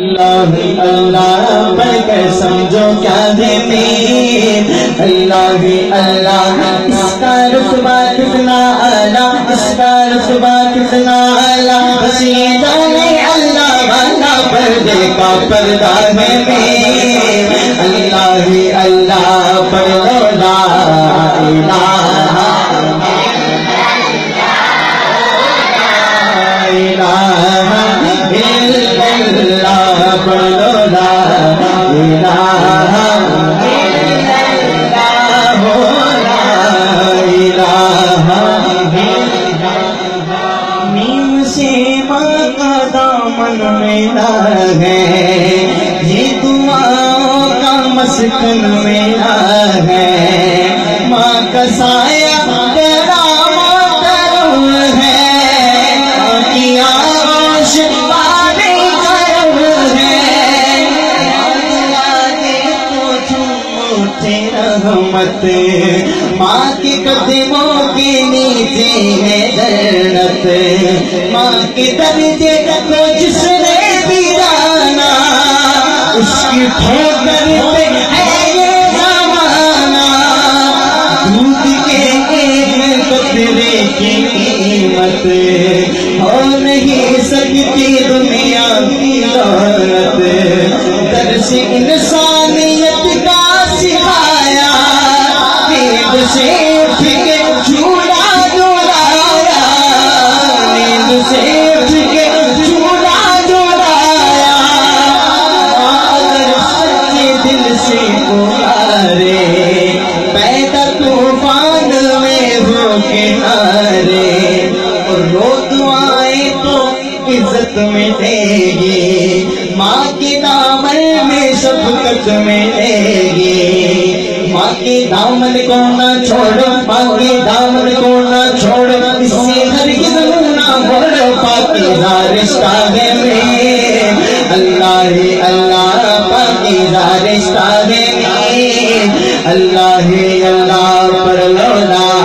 اللہ اللہ پڑھ کر سمجھو کیا ہے مین، اللہ اللہ اس کا رتبہ کتنا اعلیٰ، اس کا رتبہ کتنا اعلیٰ، بس یہ جانے اللہ والا پردے کا پردہ ہے مین، اللہ اللہ پڑھ لو لا الہ مسکن میرا ہے، ماں کا سایہ تیرا محترم ہے، ماں کی آغوش پانے کرم ہے، آگے تو تم اٹھے رحمت، ماں کے قدموں کے نیچے ہے جنت، ماں کے درجے کو جس نے بھی جانا اس کی ٹھوکر پہ ہے یہ زمانہ، دودھ کے ایک قطرے کی قیمت ہو نہیں سکتی دنیا کی دولت، درس انسانیت کا سکھایا، نیند سے اٹھ کے جھولا جھولایا، نیند سے اٹھ کے جھولا جھولایا، دل سے پکارے پیدا طوفان میں ہو کنارے، اور رو دعائیں تو عزت ملے گی، ماں کے دامن میں شفقت ملے گی، ماں کے دامن کو نہ چھوڑو، ماں کے دامن کو نہ چھوڑو، اس سے ہرگز نہ بھولو، پاکیزہ رشتہ ہے میں اللہ اللہ پاکیزہ رشتہ ہے میں اللہ اللہ پڑھ لو لا